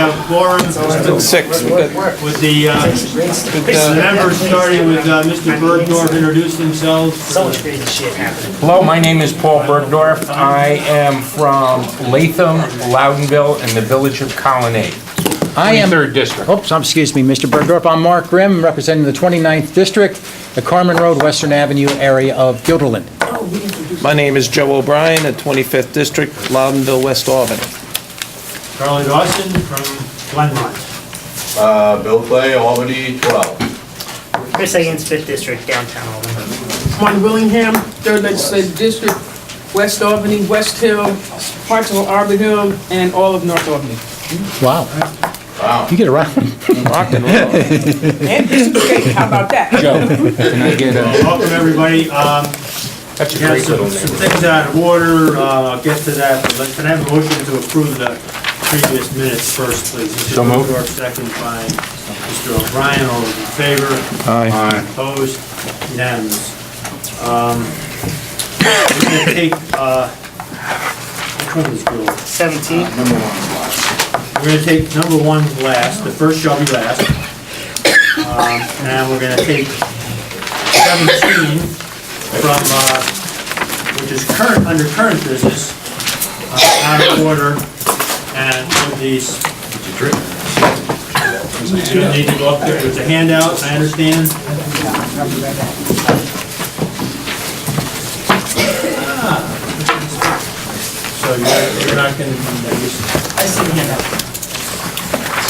have quorum. Six. With the members starting with Mr. Bergdorf, introduce themselves. So much crazy shit happening. Hello, my name is Paul Bergdorf. I am from Latham, Loudonville, and the village of Colonnade. I am, 3rd District. oops, excuse me, Mr. Bergdorf. I'm Mark Grimm, representing the 29th District, the Carmen Road, Western Avenue area of Guilderland. My name is Joe O'Brien at 25th District, Loudonville, West Albany. Charlie Dawson from Glenmont. Bill Clay, Albany, 12. Chris Higgins, 5th District, downtown Albany. Martin Willingham, 3rd Legislative District, West Albany, West Hill, parts of Arbor Hill, and all of North Albany. Wow. Wow. You get around. Rock and roll. And District 8, how about that? Joe, can I get a... Welcome, everybody. That's a Yeah, great little some name. things out of order. I'll get to that. But can I have a motion to approve the previous minutes first, please? Mr. So moved. Bergdorf, second by Mr. O'Brien. All those in favor? Aye. Opposed? Unanimous. We're going to take, which one is good? 17. We're going to take number one last. The first shall be last. And we're going to take 17 from, which is current, under current business, out of order, and with these. You don't need to go up there. There's a handout, I understand. So you're not going to, I see the handout.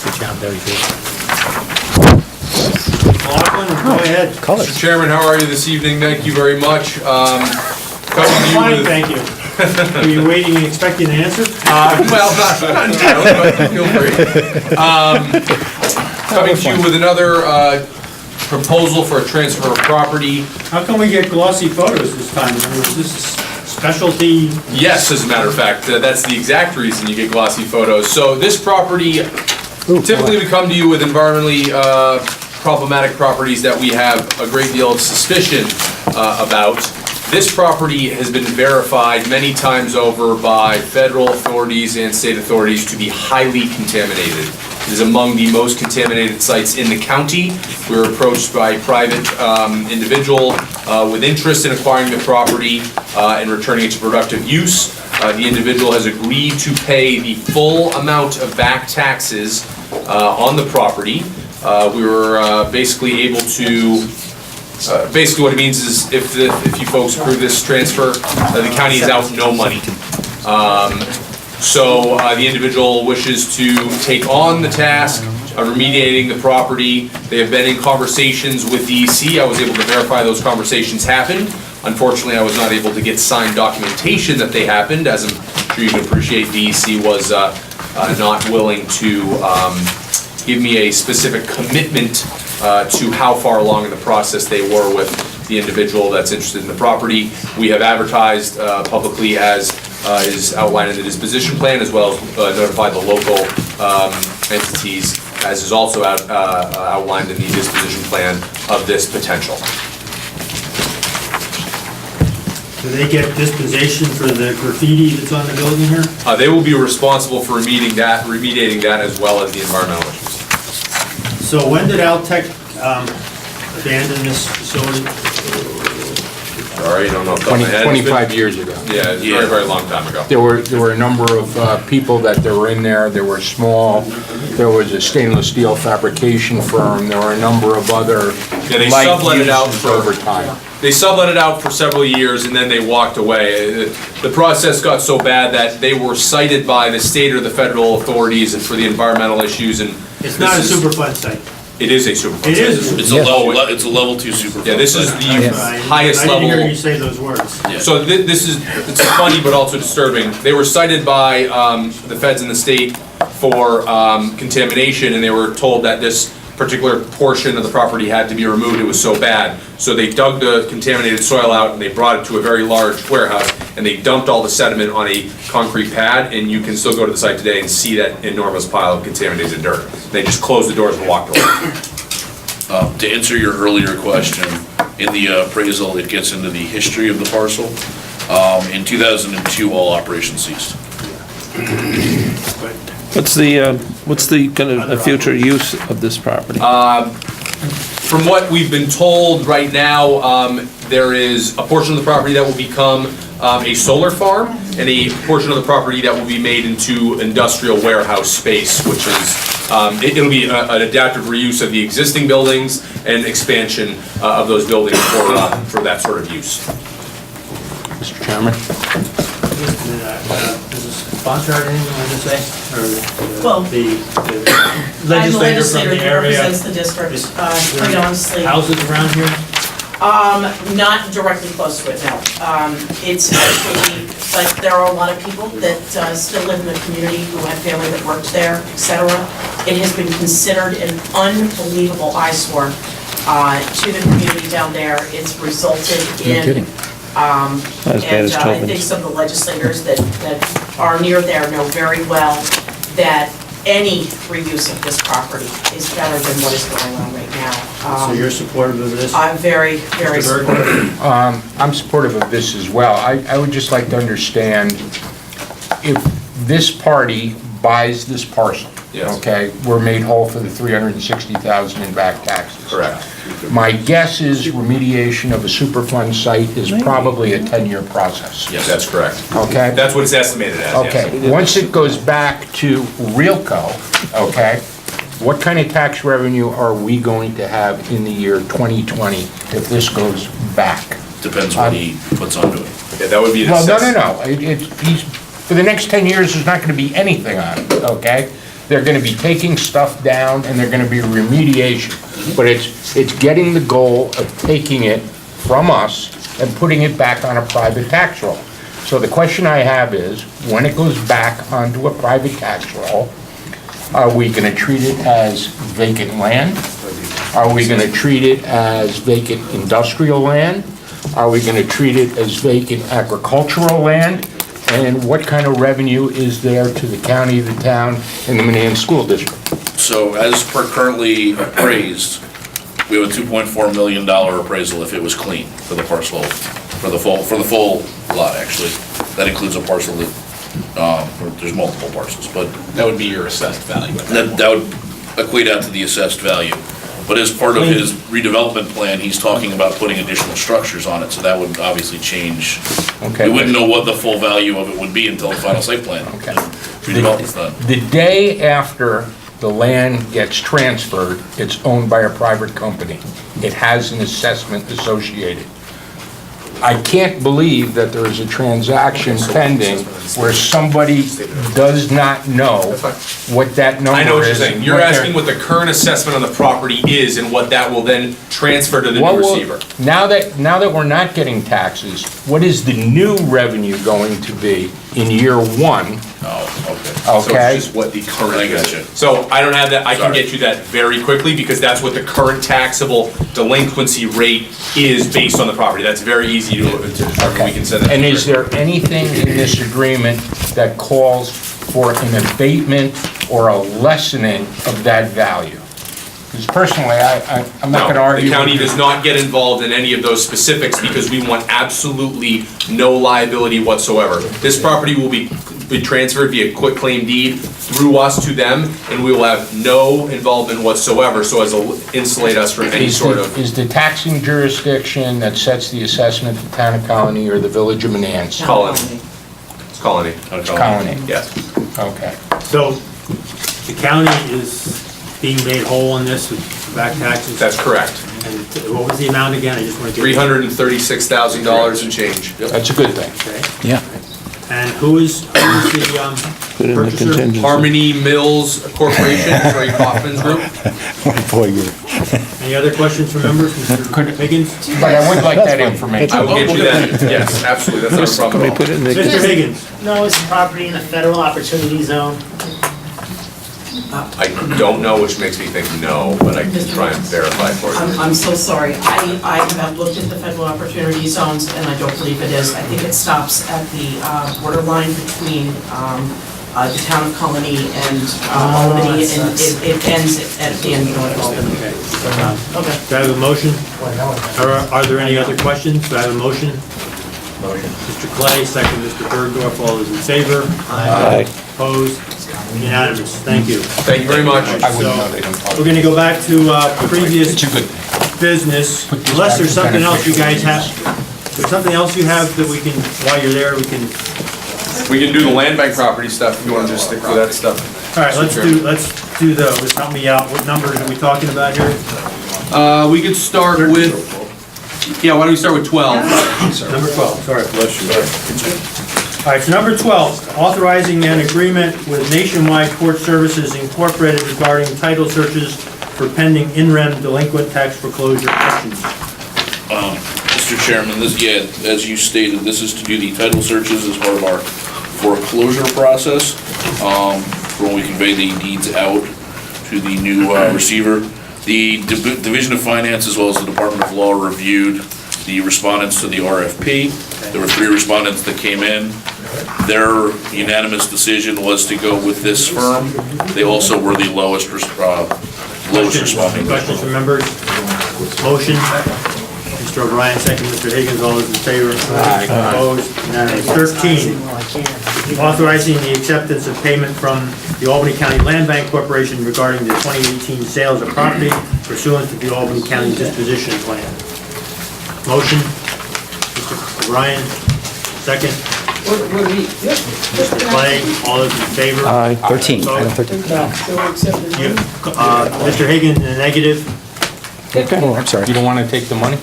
Good job, very good. Laughlin, go ahead. Mr. Chairman, how are you this evening? Thank you very much. Coming to you Fine, with, thank you. Were you waiting and expecting an answer? well, not entirely, but feel free. Coming to you with another proposal for a transfer of property. How come we get glossy photos this time? Is this specialty? Yes, as a matter of fact, that's the exact reason you get glossy photos. So this property, typically we come to you with environmentally problematic properties that we have a great deal of suspicion about. This property has been verified many times over by federal authorities and state authorities to be highly contaminated. It is among the most contaminated sites in the county. We were approached by a private individual with interest in acquiring the property and returning it to productive use. The individual has agreed to pay the full amount of back taxes on the property. We were basically able to, basically what it means is if you folks approve this transfer, the county is out no money. So the individual wishes to take on the task of remediating the property. They have been in conversations with DEC. I was able to verify those conversations happened. Unfortunately, I was not able to get signed documentation that they happened. As I'm sure you can appreciate, DEC was not willing to give me a specific commitment to how far along in the process they were with the individual that's interested in the property. We have advertised publicly as is outlined in the disposition plan, as well as notified the local entities, as is also outlined in the disposition plan of this potential. Do they get disposition for the graffiti that's on the building here? They will be responsible for remediating that as well as the environmental issues. So when did Altech abandon this facility? Sorry, I don't know. off the top of my head. It's been- 25 years ago. Yeah, it's a very, very long time ago. There were a number of people that were in there. They were small. There was a stainless steel fabrication firm. There were a number of other Yeah, they light sublet it out uses for- over time. They sublet it out for several years and then they walked away. The process got so bad that they were cited by the state or the federal authorities for the environmental issues, and It's not a this is- Superfund site. It is a Superfund. It is a site. Superfund. It's a level 2 superfund. Yeah, this is the Right. highest I didn't hear level. you say those words. So this is, it's funny but also disturbing. They were cited by the feds in the state for contamination, and they were told that this particular portion of the property had to be removed. It was so bad. So they dug the contaminated soil out and they brought it to a very large warehouse and they dumped all the sediment on a concrete pad, and you can still go to the site today and see that enormous pile of contaminated dirt. They just closed the doors and walked away. To answer your earlier question, in the appraisal, it gets into the history of the parcel. In 2002, all operations ceased. What's the kind of future use of this property? From what we've been told right now, there is a portion of the property that will become a solar farm, and a portion of the property that will be made into industrial warehouse space, which is, it'll be an adaptive reuse of the existing buildings and expansion of those buildings for that sort of use. Mr. Chairman? Does the sponsor have anything you want to say? Or Well, the I'm the legislator from legislator the who area? represents the district, quite honestly. Houses around here? Not directly close to it, no. It's actually, but there are a lot of people that still live in the community who have family that worked there, et cetera. It has been considered an unbelievable eyesore to the community down there. It's resulted in. No kidding. As bad as And I think Tobin's. some of the legislators that are near there know very well that any reuse of this property is better than what is going on right now. So you're supportive of this? I'm very, very Mr. Berg? supportive. I'm supportive of this as well. I would just like to understand if this party buys this parcel. Yes. Okay, we're made whole for the $360,000 in back taxes. Correct. My guess is remediation of a Superfund site is probably a 10-year process. Yes, that's correct. Okay? That's what it's estimated as, yes. Okay, once it goes back to Realco, okay, what kind of tax revenue are we going to have in the year 2020 if this goes back? Depends what he puts onto it. Yeah, that would be an Well, assessment. no. For the next 10 years, there's not gonna be anything on it, okay? They're gonna be taking stuff down and they're gonna be remediation. But it's getting the goal of taking it from us and putting it back on a private tax roll. So the question I have is, when it goes back onto a private tax roll, are we gonna treat it as vacant land? Are we gonna treat it as vacant industrial land? Are we gonna treat it as vacant agricultural land? And what kind of revenue is there to the county, the town, and the Manans School District? So as per currently appraised, we have a $2.4 million appraisal if it was clean for the parcel, for the full lot, actually. That includes a parcel that, there's multiple parcels, but That would be your assessed value. that would equate out to the assessed value. But as part of his redevelopment plan, he's talking about putting additional structures on it, so that would obviously change. Okay. We wouldn't know what the full value of it would be until the final site plan. Okay. Redevelopment's done. The day after the land gets transferred, it's owned by a private company. It has an assessment associated. I can't believe that there is a transaction pending where somebody does not know what that number is. I know what you're saying. You're what they're- asking what the current assessment on the property is and what that will then transfer to the What new will- receiver. Now that we're not getting taxes, what is the new revenue going to be in year one? Oh, okay. So Okay? it's just what the current I is. gotcha. So I don't have that, I can Sorry. get you that very quickly because that's what the current taxable delinquency rate is based on the property. That's very easy to determine. We can send that. to And you is very there anything in this agreement that calls for an abatement or a lessening of that value? Because personally, I'm not going to No, argue. the county with you. does not get involved in any of those specifics because we want absolutely no liability whatsoever. This property will be transferred via quitclaim deed through us to them, and we will have no involvement whatsoever, so as to insulate us from any sort of. Is the taxing jurisdiction that sets the assessment the town of Colony or the village of Manans? Colony. It's Colony. It's Colony. Yes. Okay. So the county is being made whole on this with back taxes? That's correct. And what was the amount again? I just want to get... $336,000 and change. That's a good thing. Okay. Yeah. And who is Put in the purchaser? contingency. Harmony Mills Corporation, Ray Kaufman's group. Any other questions from members? Mr. Higgins? But I would like that information. I will get you that, yes, absolutely, that's not a Can problem we at all. put it in the, Mr. Higgins? No, it's property in a federal opportunity zone. I don't know, which makes me think no, but I can try and verify for you. I'm so sorry. I have looked at the federal opportunity zones, and I don't believe it is. I think it stops at the borderline between the town of Colony and Albany, and it ends at the end of Albany. Okay. Okay. Do I have a motion? Are there any other questions? Do I have a motion? Motion. Mr. Clay, second Mr. Bergdorf, all those in favor? Aye. Opposed? Unanimous, thank you. Thank you very much. I wouldn't know, they don't talk. We're gonna go back to previous It's a good thing. business, Put this unless back there's to something else you guys beneficial. have. There's something else you have that we can, while you're there, we can, We can do the land bank property stuff if you want to just stick with that stuff. all right, let's do those. Help me out. What numbers are we talking about here? We could start with, yeah, why don't we start with 12? Number 12, sorry. All right, so number 12, authorizing an agreement with Nationwide Court Services Incorporated regarding title searches for pending in-rem delinquent tax foreclosure actions. Mr. Chairman, as you stated, this is to do the title searches as part of our foreclosure process, for when we convey the deeds out to the new receiver. The Division of Finance as well as the Department of Law reviewed the respondents to the RFP. There were 3 respondents that came in. Their unanimous decision was to go with this firm. They also were the lowest responding. Questions from members? Motion? Mr. O'Brien, second. Mr. Higgins, all those in favor? Opposed? Unanimous. 13, authorizing the acceptance of payment from the Albany County Land Bank Corporation regarding the 2018 sales of property pursuant to the Albany County Disposition Plan. Motion? Mr. O'Brien, second. Mr. Clay, all those in favor? Aye. 13, item 13. Mr. Higgins, in the negative. Oh, I'm sorry. You don't want to take the money?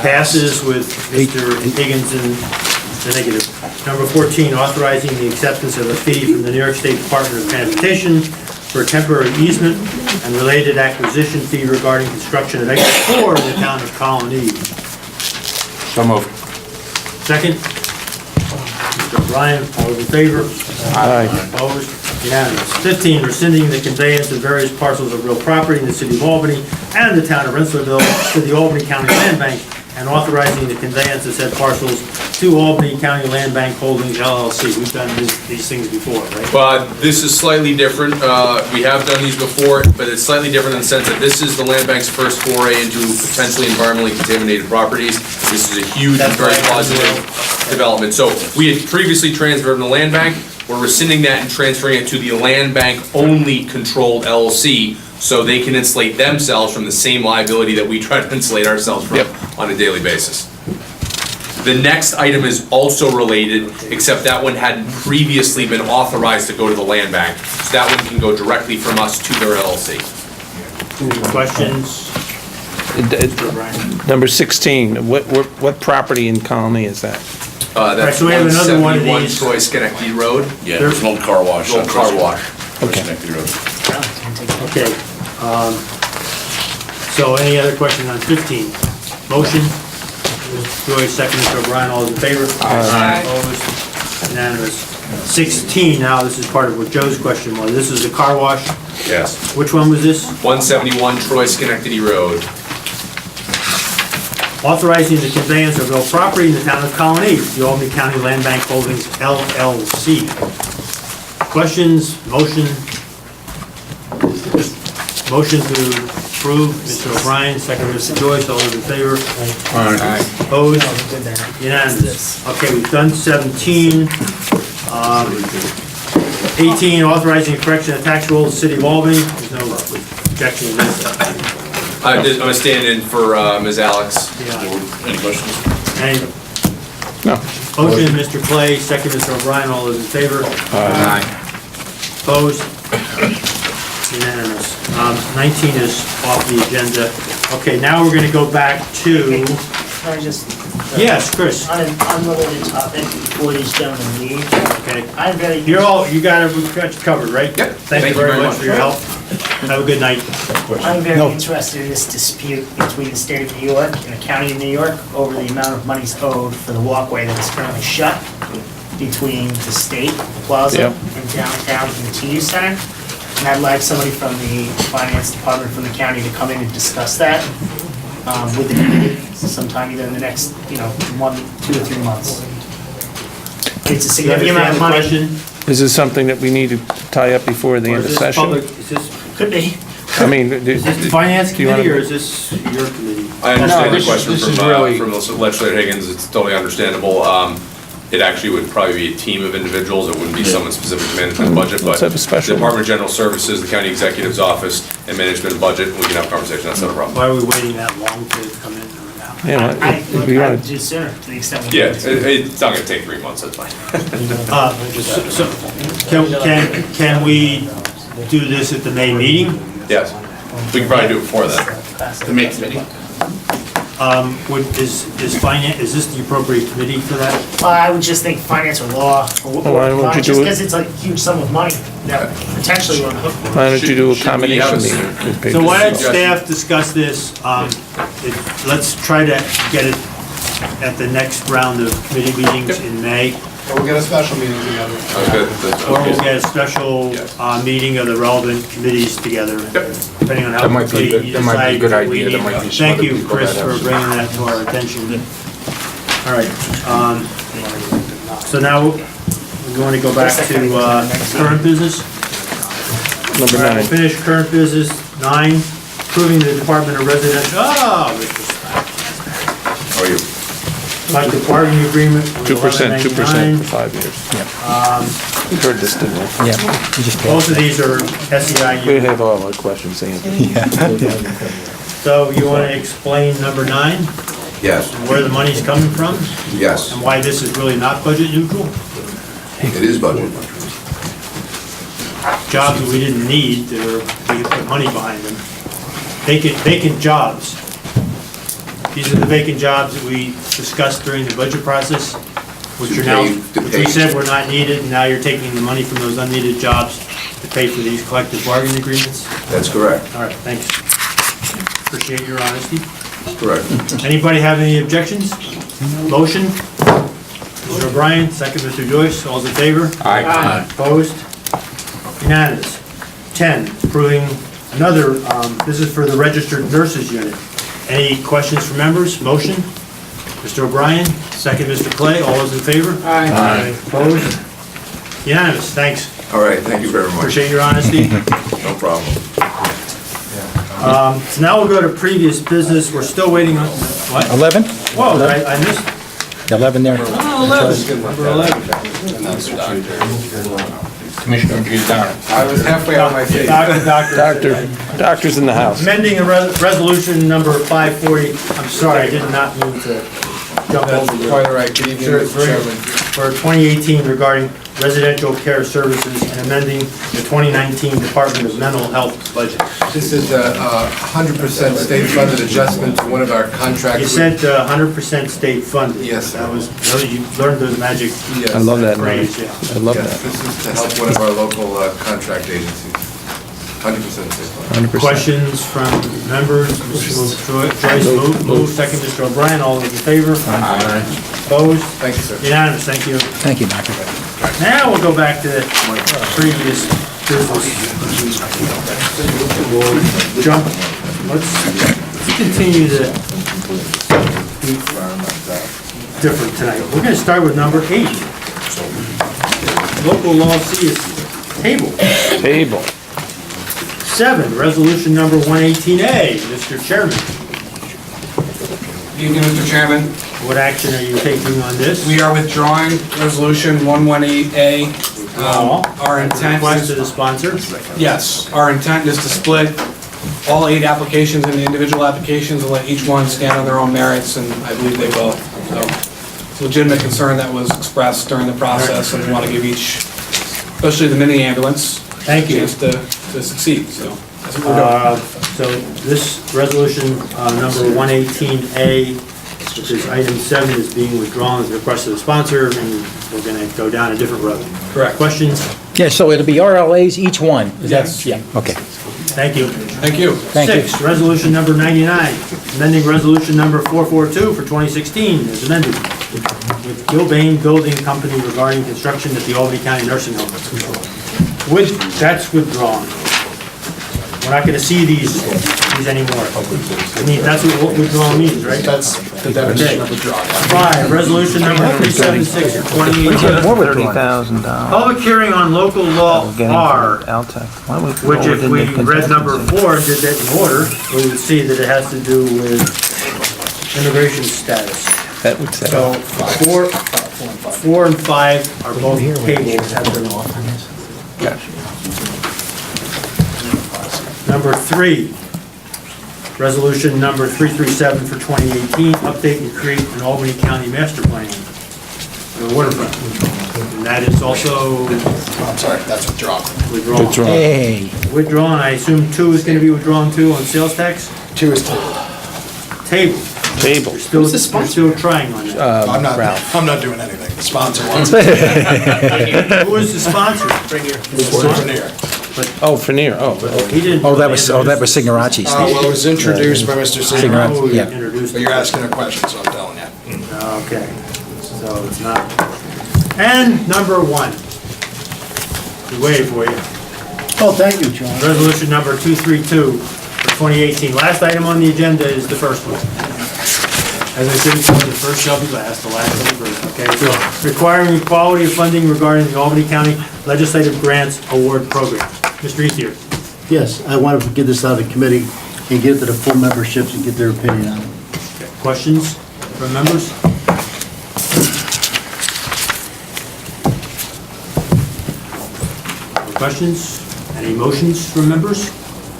Passes with Mr. Higgins in the negative. Number 14, authorizing the acceptance of a fee from the New York State Department of Transportation for a temporary easement and related acquisition fee regarding construction of exit 4 in the town of Colony. So moved. Second? Mr. O'Brien, all those in favor? Aye. Opposed? Unanimous. 15, rescinding the conveyance of various parcels of real property in the city of Albany and the town of Rensselaerville to the Albany County Land Bank, and authorizing the conveyance of said parcels to Albany County Land Bank Holdings LLC. We've done these things before, right? But this is slightly different. We have done these before, but it's slightly different in the sense that this is the land bank's first foray into potentially environmentally contaminated properties. This is a huge and very positive development. So we had previously transferred from the land bank. We're rescinding that and transferring it to the land bank only controlled LLC, so they can insulate themselves from the same liability that we try to insulate ourselves from on a daily basis. The next item is also related, except that one hadn't previously been authorized to go to the land bank. So that one can go directly from us to their LLC. Any questions? Number 16, what property in Colony is that? That's so we have another one of 171 these. Troy Schenectady Road. Yeah, there's an old car wash. Old car wash. Okay. Schenectady Road. Okay. So any other questions on 15? Motion? Mr. Joyce, second. Mr. O'Brien, all those in favor? Aye. Opposed? Unanimous. 16, now this is part of what Joe's question was. This is the car wash. Yes. Which one was this? 171 Troy Schenectady Road. Authorizing the conveyance of real property in the town of Colony, the Albany County Land Bank Holdings LLC. Questions, motion? Motion to approve, Mr. O'Brien, second Mr. Joyce, all those in favor? Opposed? Unanimous. Okay, we've done 17. 18, authorizing correction of tax rolls, City of Albany. There's no objection to this. I'm gonna stand in for Ms. Alex. Any questions? Any No. motion, Mr. Clay, second Mr. O'Brien, all those in favor? Aye. Opposed? Unanimous. 19 is off the agenda. Okay, now we're gonna go back to, Can I just, yes, Chris, on an unrelated topic, before these gentlemen leave, okay. I'm very. We've got you covered, right? Yep. Thank you very much for your help. Have a good night. I'm very interested in this dispute between the state of New York and the county of New York over the amount of monies owed for the walkway that is currently shut between the state plaza Yep. and downtown and the TU Center. And I'd like somebody from the finance department from the county to come in and discuss that with the committee sometime either in the next, 1, 2, or 3 months. It's a significant amount of money. Question? Is this something that we need to tie up before the Or end is of this public, session? is this, Could be. I mean, is this the finance do you wanna- committee or is this your committee? I understand No, the this question is from really- legislator Higgins, it's totally understandable. it actually would probably be a team of individuals. It wouldn't be someone specific to management and budget, but Let's have a special one. Department of General Services, the county executive's office, and management and budget, we can have a conversation, that's not a problem. Why are we waiting that long to come in or now? Yeah, I'd we rather want do sooner, to the extent we Yeah, need to. it's not gonna take 3 months, that's fine. So, can we do this at the May meeting? Yes, we can probably do it before that. The May committee? Is this the appropriate committee for that? I would just think finance or law, or why don't you just do it- because it's a huge sum of money that potentially we're on the hook for. Why don't you do a Should we have combination a- meeting? So why don't staff discuss this? Let's try to get it at the next round of committee meetings in May. We'll get a special meeting together. Or we'll get a special meeting of the relevant committees together, depending on how That might be quickly good- you that might be a decide good that we idea. There need. might be some Thank other you, people Chris, that for have- bringing that to our attention. All right, so now we want to go back to current business. Number All right, we'll 9. finish current business. 9, approving the Department of Residential, How are you? collective bargaining agreement. with 2% 1199. for 5 years. We heard this, didn't we? Yeah, you just Both passed of it. these are SEIU. We have all our questions answered. So you want to explain number 9, Yes, where the money's coming from, yes, and why this is really not budget neutral? it is budget. Jobs that we didn't need, we could put money behind them. Vacant jobs. These are the vacant jobs that we discussed during the budget process, which To are now, pay- to which pay- we said were not needed, and now you're taking the money from those unneeded jobs to pay for these collective bargaining agreements. That's correct, All right, thanks. Appreciate your honesty. correct. Anybody have any objections? Motion? Mr. O'Brien, second Mr. Joyce, all's in favor? Aye. Opposed? Unanimous. 10, approving another, this is for the registered nurses unit. Any questions from members? Motion? Mr. O'Brien, second Mr. Clay, all those in favor? Aye. Opposed? Unanimous, thanks. All right, thank you very much. Appreciate your honesty. No problem. So now we'll go to previous business, we're still waiting on, what? 11? Whoa, I missed. 11 there. Number 11. Commissioner Giordano. I was halfway out of my feet. Doctor's in the house. Amending a resolution number 540, I'm sorry, I did not mean to jump over you. Quite all right, good evening, Sure, Mr. Chairman. For 2018 regarding residential care services and amending the 2019 Department of Mental Health budget. This is a 100% state-funded adjustment to one of our contracts. You said 100% state funded. Yes, sir. That was, you learned the magic Yes. I love that. phrase, Mary. yeah. I love Yes, that. this is to help one of our local contract agencies. 100% state-funded. 100%. Questions from members? Mr. Joyce, move, second Mr. O'Brien, all those in favor? Opposed? Thank you, sir. Unanimous, thank you. Thank you, Doctor. Now we'll go back to previous business. We'll jump, let's continue to be different tonight. We're gonna start with number 8. Local law C is table. Table. 7, resolution number 118A, Mr. Chairman. Good evening, Mr. Chairman. What action are you taking on this? We are withdrawing Resolution 118A. Our intent Request to is, the sponsor. yes, our intent is to split all 8 applications into individual applications and let each one stand on their own merits, and I believe they will. So it's a legitimate concern that was expressed during the process, and we want to give each, especially the mini ambulance, Thank a you. chance to succeed, so that's what we're doing. So this resolution, number 118A, which is item 7, is being withdrawn as a request of the sponsor, and we're going to go down a different road. Correct. Questions? Yeah, so it'll be RLAs each one? Is that? Yes. Yeah, okay. Thank you. Thank you. Thank you. 6, resolution number 99, amending resolution number 442 for 2016 is amended with Gilbane Building Company regarding construction at the Albany County Nursing Home. That's withdrawn. We're not going to see these anymore. I mean, that's what withdrawn means, right? That's the definition of withdrawal. 5, resolution number 376 for 2018. $30,000. Public hearing on local law R, which if we read number 4 and did that in order, we would see that it has to do with immigration status. That would set So up. 4 and 5 are both tabled. Number 3, resolution number 337 for 2018, update and create an Albany County master plan for the waterfront. And that is also I'm sorry, that's withdrawn. withdrawn. Hey. Withdrawn, I assume 2 is going to be withdrawn too on sales tax? 2 is tabled. Table. Table. You're still trying on that. I'm not doing anything. The sponsor wants Who is the sponsor? Veneer. Oh, Veneer, oh. He didn't. Oh, that was Signarachi's. Well, it was introduced by Mr. Signarat, Oh, yeah. introduced But you're asking a question, so I'm telling you. Okay, so it's not. And number 1. We waited for you. Oh, thank you, John. Resolution number 232 for 2018. Last item on the agenda is the first one. As I said before, the first shall be last, the last will be first. Okay, so requiring equality of funding regarding the Albany County Legislative Grants Award Program. Mr. Ethier. Yes, I wanted to get this out of the committee and get it to the full memberships and get their opinion on it. Questions from members? Questions? Any motions from members?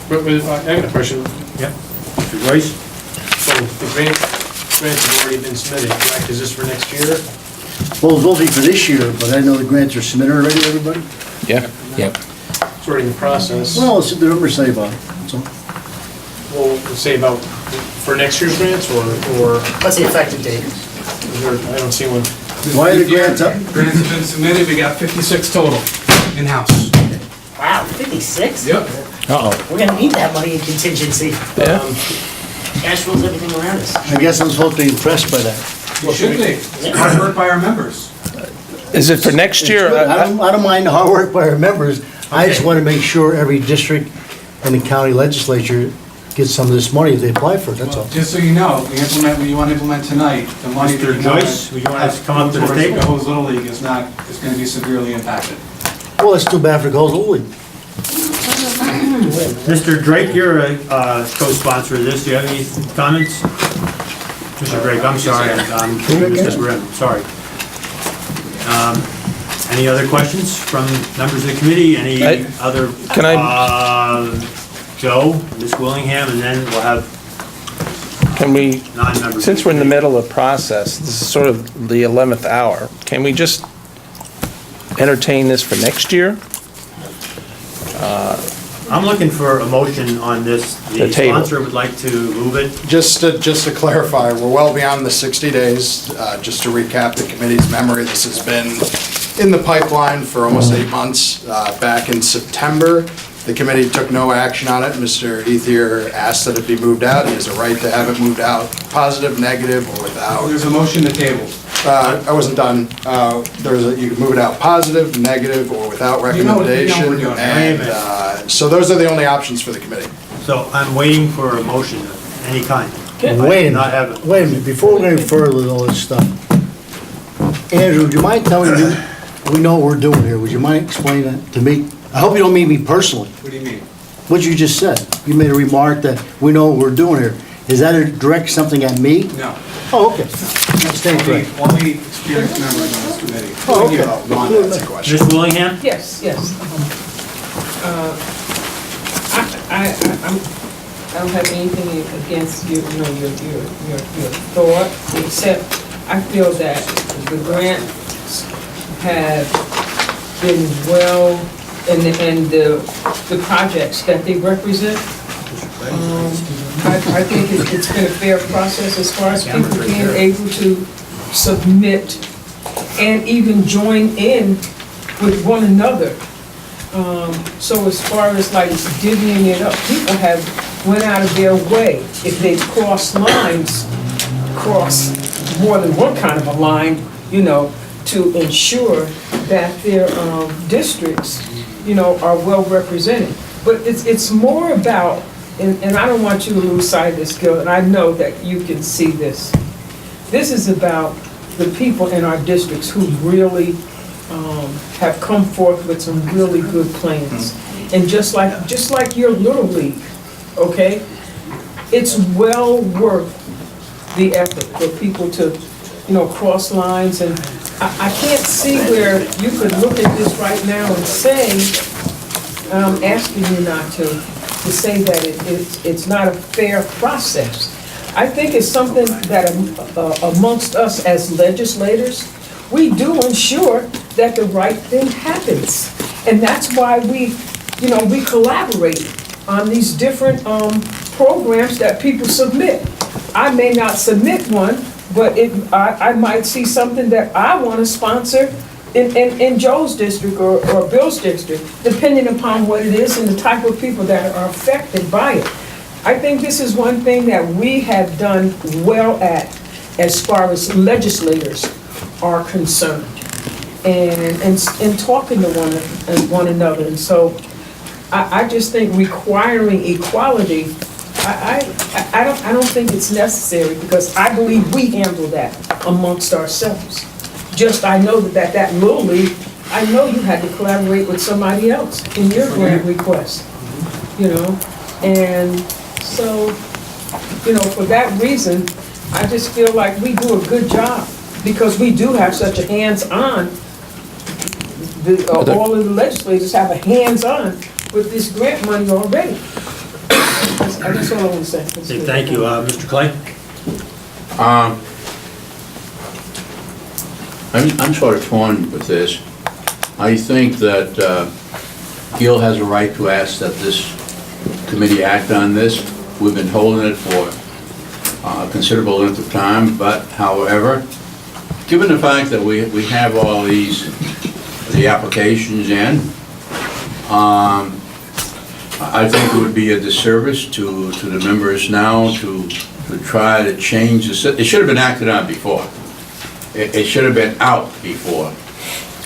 I got a question. Yep. Mr. Joyce? So the grants have already been submitted, correct? Is this for next year? Well, it's supposed to be for this year, but I know the grants are submitted already, everybody? Yeah. Yep. It's already in the process. Well, let's see what the numbers say about it, that's all. Well, let's say about, for next year's grants, or, What's the effective date? I don't see one. Why are the grants up? Grants have been submitted, we got 56 total, in-house. Wow, 56? Yep. Uh-oh. We're gonna need that money in contingency. Yeah. Cash flows everything around us. I guess I'm supposed to be impressed by that. Well, should be. It's hard work by our members. Is it for next year? I don't mind the hard work by our members, I just want to make sure every district and the county legislature gets some of this money if they apply for it, that's all. Just so you know, we implement what you want to implement tonight, the money that Mr. you Joyce, would you want us to come up to the towards table? the Coles Little League is going to be severely impacted. Well, it's too bad for Coles Little League. Mr. Drake, you're a co-sponsor of this. Do you have any comments? Mr. Drake, I'm sorry. Mr. Grimm, sorry. Any other questions from members of the committee? Any other? Can I? Joe, Ms. Willingham, and then we'll have Can we, non-members. since we're in the middle of process, this is sort of the 11th hour, can we just entertain this for next year? I'm looking for a motion on this. The table. sponsor would like to move it. Just to clarify, we're well beyond the 60 days. Just to recap the committee's memory, this has been in the pipeline for almost 8 months. Back in September, the committee took no action on it. Mr. Ethier asked that it be moved out. He has a right to have it moved out, positive, negative, or without. There's a motion to table. I wasn't done. You can move it out positive, negative, or without You know what we're recommendation. doing. And so those are the only options for the committee. So I'm waiting for a motion of any kind. Wait a Not have it. minute, wait a minute, before we go any further with all this stuff. Andrew, would you mind telling me, we know what we're doing here, would you mind explaining that to me? I hope you don't mean me personally, What do you mean? what you just said. You made a remark that we know what we're doing here. Is that a direct something at me? No. Oh, okay. Stay correct. Only experienced members on this committee. Oh, okay. Ron, that's a question. Ms. Willingham? Yes, yes. I don't have anything against your thought, except I feel that the grants have been well, and the projects that they represent, I think it's been a fair process as far as people being able to submit and even join in with one another. So as far as like divvying it up, people have went out of their way. If they cross lines, cross more than one kind of a line, to ensure that their districts, are well represented. But it's more about, and I don't want you to lose sight of this, Gil, and I know that you can see this. This is about the people in our districts who really have come forth with some really good plans. And just like your Little League, okay? It's well worth the effort for people to cross lines, and I can't see where you could look at this right now and say, I'm asking you not to say that it's not a fair process. I think it's something that amongst us as legislators, we do ensure that the right thing happens. And that's why we collaborate on these different programs that people submit. I may not submit one, but I might see something that I want to sponsor in Joe's district or Bill's district, depending upon what it is and the type of people that are affected by it. I think this is one thing that we have done well at as far as legislators are concerned, and talking to one another. And so I just think requiring equality, I don't think it's necessary, because I believe we handle that amongst ourselves. Just, I know that Little League, I know you had to collaborate with somebody else in your grant request, and so, for that reason, I just feel like we do a good job, because we do have such a hands-on, all of the legislators have a hands-on with this grant money already. That's all I want to say. Okay, thank you. Mr. Clay? I'm sort of torn with this. I think that Gil has a right to ask that this committee act on this. We've been holding it for a considerable length of time, but however, given the fact that we have all the applications in, I think it would be a disservice to the members now to try to change it should have been acted on before. It should have been out before.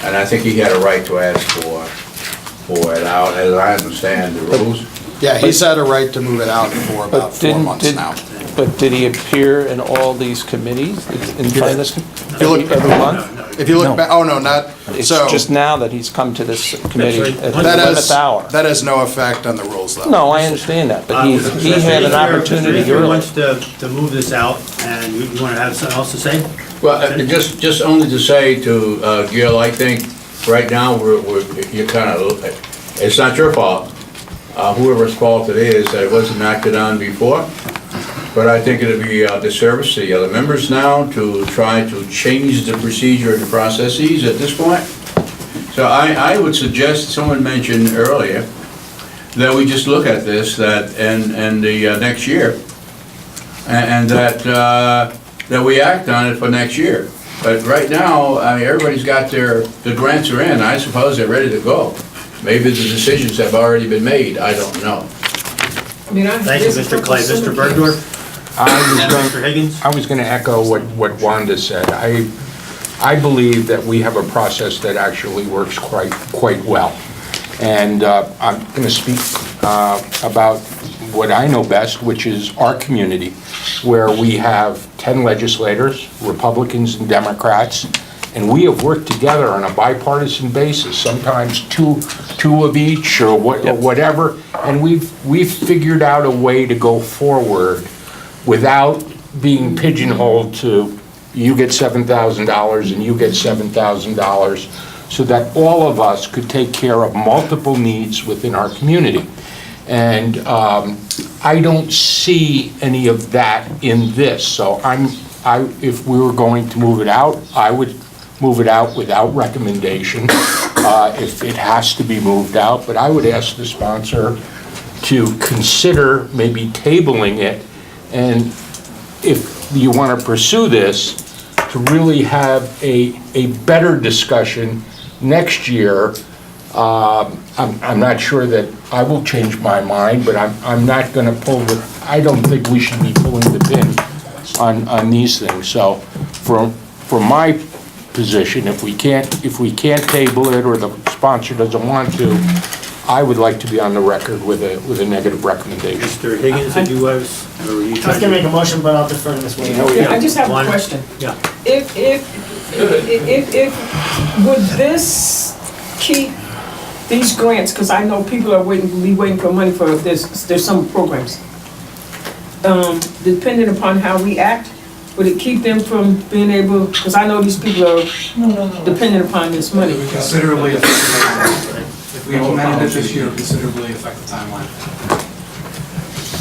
And I think he had a right to ask for it out, as I understand the rules. Yeah, he's had a right to move it out for about 4 months now. But did he appear in all these committees in front of this? If you look, every month? If you look back, oh no, not, It's so, just now that he's come to this committee at the that 11th hour. has no effect on the rules though. No, I understand that, but he had an opportunity Mr. earlier. wants to move this out, and you want to have something else to say? Well, just only to say to Gil, I think right now you're kind of, it's not your fault, whoever's fault it is, that it wasn't acted on before. But I think it'd be a disservice to the other members now to try to change the procedure and the processes at this point. So I would suggest, someone mentioned earlier, that we just look at this, and the next year, and that we act on it for next year. But right now, I mean, everybody's got the grants are in, I suppose they're ready to go. Maybe the decisions have already been made, I don't know. Thank you, Mr. Clay. Mr. Bergdorf? Mr. Higgins? I was going to echo what Wanda said. I believe that we have a process that actually works quite well. And I'm going to speak about what I know best, which is our community, where we have 10 legislators, Republicans and Democrats, and we have worked together on a bipartisan basis, sometimes two of each or whatever, and we've figured out a way to go forward without being pigeonholed to you get $7,000 and you get $7,000, so that all of us could take care of multiple needs within our community. And I don't see any of that in this. So if we were going to move it out, I would move it out without recommendation if it has to be moved out. But I would ask the sponsor to consider maybe tabling it, and if you want to pursue this, to really have a better discussion next year. I'm not sure that I will change my mind, but I'm not going to pull I don't think we should be pulling the pin on these things. So for my position, if we can't table it, or the sponsor doesn't want to, I would like to be on the record with a negative recommendation. Mr. Higgins, did you was gonna make a motion, but I'll defer to Ms. Williams. Yeah, I just have a question. Yeah. If would this keep these grants, because I know people are waiting for money for there's some programs. Depending upon how we act, would it keep them from being able, because I know these people are dependent upon this money. Considerably affect the timeline. If we implemented it this year, considerably affect the timeline.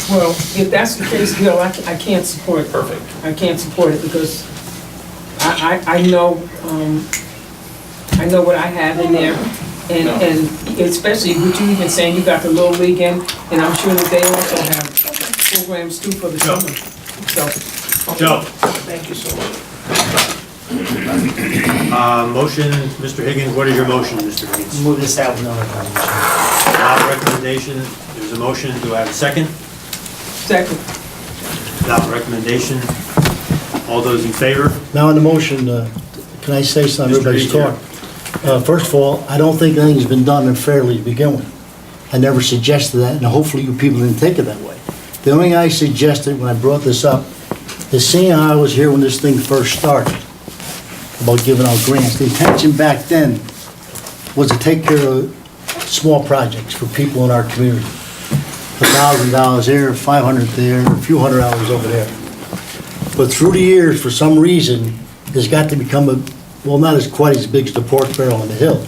Well, if that's the case, Gil, I can't support it. Perfect. I can't support it because I know what I have in there. And especially what you even saying, you got the Little League in, and I'm sure that they also have programs too for the summer. So, Joe, Thank you so much. motion, Mr. Higgins, what is your motion, Mr. Higgins? Move this out with no recommendation. Without recommendation, there's a motion, do I have a second? second. Without recommendation, all those in favor? Now on the motion, can I say something? Mr. Everybody's Reed, talking. First of all, I don't think anything's been done unfairly to begin with. I never suggested that, and hopefully you people didn't take it that way. The only thing I suggested when I brought this up is seeing how I was here when this thing first started, about giving out grants. The intention back then was to take care of small projects for people in our community. $1,000 here, $500 there, a few $100 over there. But through the years, for some reason, it's got to become not as quite as big as the pork barrel on the hill.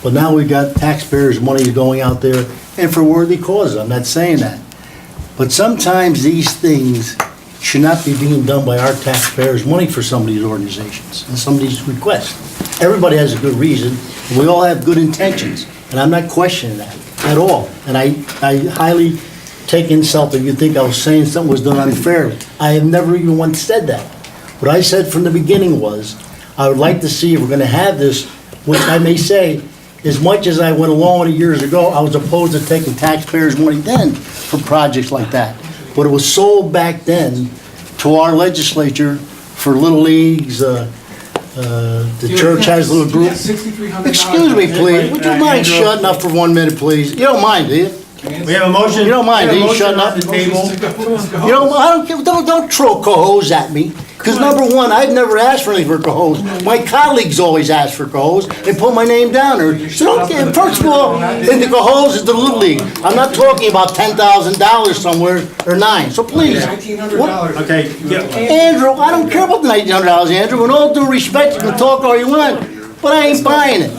But now we've got taxpayers' money going out there, and for worthy causes, I'm not saying that. But sometimes these things should not be being done by our taxpayers' money for some of these organizations and some of these requests. Everybody has a good reason, and we all have good intentions, and I'm not questioning that at all. And I highly take insult if you think I was saying something was done unfairly. I have never even once said that. What I said from the beginning was, I would like to see if we're gonna have this, which I may say, as much as I went along with it years ago, I was opposed to taking taxpayers' money then for projects like that. But it was sold back then to our legislature for little leagues, the church has a little group. $6,300. Excuse me, please, would you mind shutting up for 1 minute, please? You don't mind, do you? We have a motion. You don't mind, we do have a you, shutting motion up? on the table. You know, I don't care, don't throw cohos at me, because number one, I've never asked for anything for cohos. My colleagues always ask for cohos and put my name down there. So don't, first of all, in the cohos is the Little League. I'm not talking about $10,000 somewhere or $9, so please. $1,900. Okay, yeah, Andrew, I don't care about the $1,900, Andrew, with all due respect, you can talk all you want, but I ain't buying it.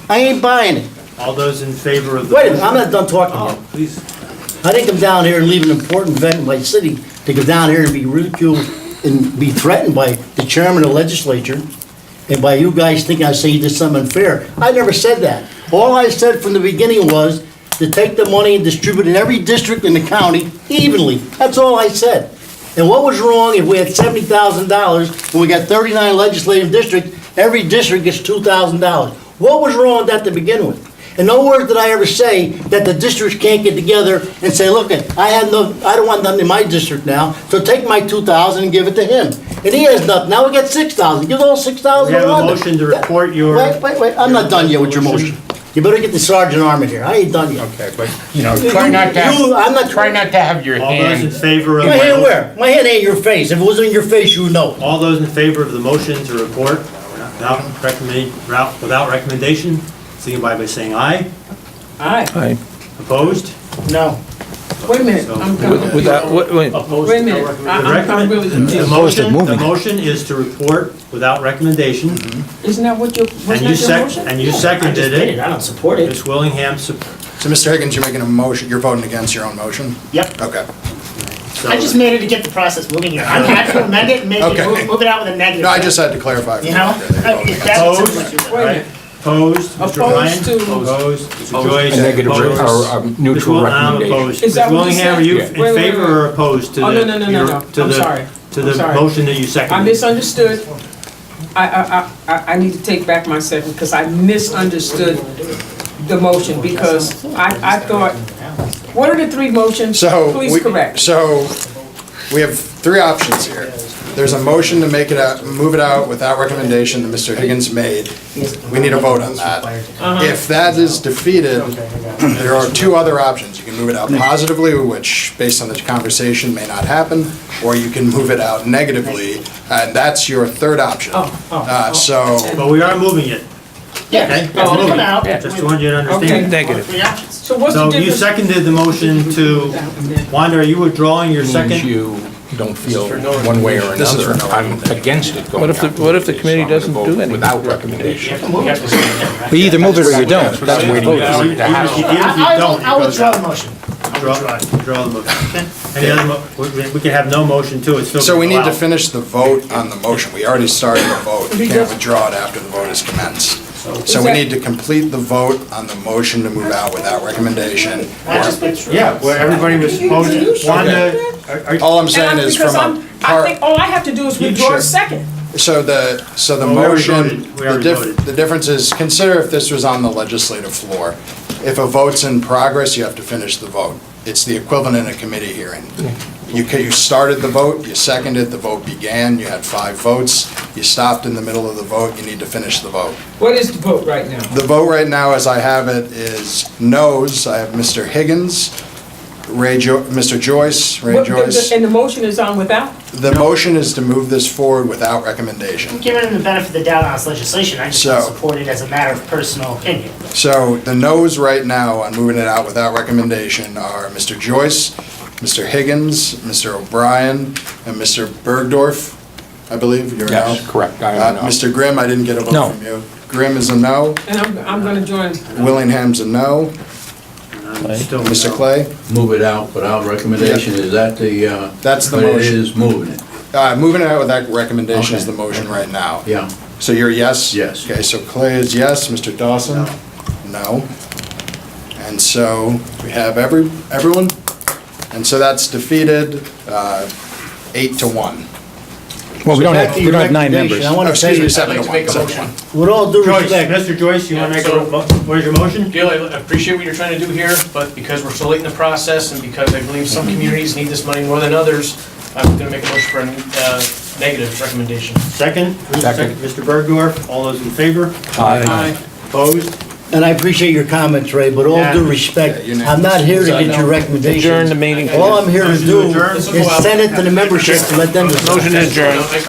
I ain't buying it. all those in favor of the. Wait a minute, I'm not done talking yet. Oh, please. I didn't come down here and leave an important event in my city to come down here and be ridiculed and be threatened by the chairman of the legislature and by you guys thinking I say you did something unfair. I never said that. All I said from the beginning was to take the money and distribute it in every district in the county evenly. That's all I said. And what was wrong if we had $70,000 when we got 39 legislative districts, every district gets $2,000? What was wrong with that to begin with? And no word did I ever say that the districts can't get together and say, look, I don't want nothing in my district now, so take my 2,000 and give it to him. And he has nothing, now we got 6,000, give all 6,000 We have a to London. motion to report your. Wait, I'm not done yet with your motion. You better get the sergeant arm in here, I ain't done yet. Okay, but, try not to I'm not- have your All those in hand. favor of. My hand where? My hand ain't in your face, if it was in your face, you would know. All those in favor of the motion to report without recommendation, signify by saying aye. Aye. Aye. Opposed? No. Wait a minute, I'm coming. Without, wait, Wait a minute, I'm really, The motion is to report without recommendation, isn't that what your, and wasn't you that your motion? and you I just seconded did it. it, I don't support it. Ms. Willingham, So Mr. Higgins, you're making a motion, you're voting against your own motion? Yep. Okay. I just made it to get the process moving here. I'm happy to amend it and make Okay. it, move it out with a negative. No, I just had to clarify. You know? If that's Opposed? what you do. Wait a minute. Opposed, Mr. Ryan? Opposed to- Opposed, Mr. Joyce? A negative Opposed. or a neutral I'm recommendation. opposed. Is that Ms. what you Willingham, are said? you Yeah. in Wait, favor or opposed to the? Oh, no, I'm sorry. To the I'm sorry. motion that you I seconded? misunderstood. I need to take back my second, because I misunderstood the motion, because I thought, what are the three motions? So. Please correct. So, we have three options here. There's a motion to make it out, move it out without recommendation that Mr. Higgins made. We need a vote on that. If that is defeated, there are two other options. You can move it out positively, which, based on the conversation, may not happen, or you can move it out negatively, and that's your third option. So, But we are moving it, Yeah. okay? It's moving out. Just want you to Okay. understand. negative. Three options. So what's the So you difference? seconded the motion to, Wanda, are you withdrawing your second? Means you don't feel one way or This is for another, no I'm against it going What if the- out to what if the bid, committee so I'm gonna doesn't vote do anything? Without recommendation. We have to say that, right? We either move it or you don't. That's what I'm waiting Vote. for you to have. Even if you don't, I'll it goes withdraw out. the motion. Withdraw the motion. Okay. Any other, we can have no motion too, it's still. So we gonna need go to out. finish the vote on the motion. We already started the vote. We can't withdraw it after the vote is commenced. So we need to complete the vote on the motion to move out without recommendation. I just withdraw. Yeah, where everybody was supposed, wanted to. All I'm saying is Because from a I part, think all I have to do is withdraw Sure. a second. so the we already motion, voted. We already voted. the difference is, consider if this was on the legislative floor. If a vote's in progress, you have to finish the vote. It's the equivalent in a committee hearing. You started the vote, you seconded, the vote began, you had 5 votes, you stopped in the middle of the vote, you need to finish the vote. What is the vote right now? The vote right now, as I have it, is noes. I have Mr. Higgins, Mr. Joyce, Ray Joyce. And the motion is on without? The motion is to move this forward without recommendation. I'm giving him the benefit of the doubt on this legislation, I just don't So- support it as a matter of personal opinion. So the noes right now on moving it out without recommendation are Mr. Joyce, Mr. Higgins, Mr. O'Brien, and Mr. Bergdorf, I believe. You're a no? Yes, correct, I am a no. Mr. Grimm, I didn't get a No. vote from you. Grimm is a no. And I'm gonna join. Willingham's a no. Still Mr. no. Clay? Move it out without recommendation, is that the, That's the but it motion. is moving it, Moving it out without recommendation is Okay. the motion right now. yeah. So you're yes? Yes. Okay, so Clay is yes, Mr. Dawson? No. And so we have everyone? And so that's defeated, 8-1. Well, we don't have 9 members. I want to Excuse me, say, 7-1. 7-1. with all due Joyce, respect, Mr. Joyce, you wanna make a, what is your motion? Gail, I appreciate what you're trying to do here, but because we're so late in the process and because I believe some communities need this money more than others, I'm gonna make a motion for a negative recommendation. Second? Second. Mr. Bergdorf, all those in favor? Aye. Opposed? and I appreciate your comments, Ray, but all Yeah. due respect, Yeah, unanimous. I'm not here to get your recommendations. Adjourn the meeting. All I'm here to Motion to do adjourn? is send it to the membership to let them decide. Motion adjourned.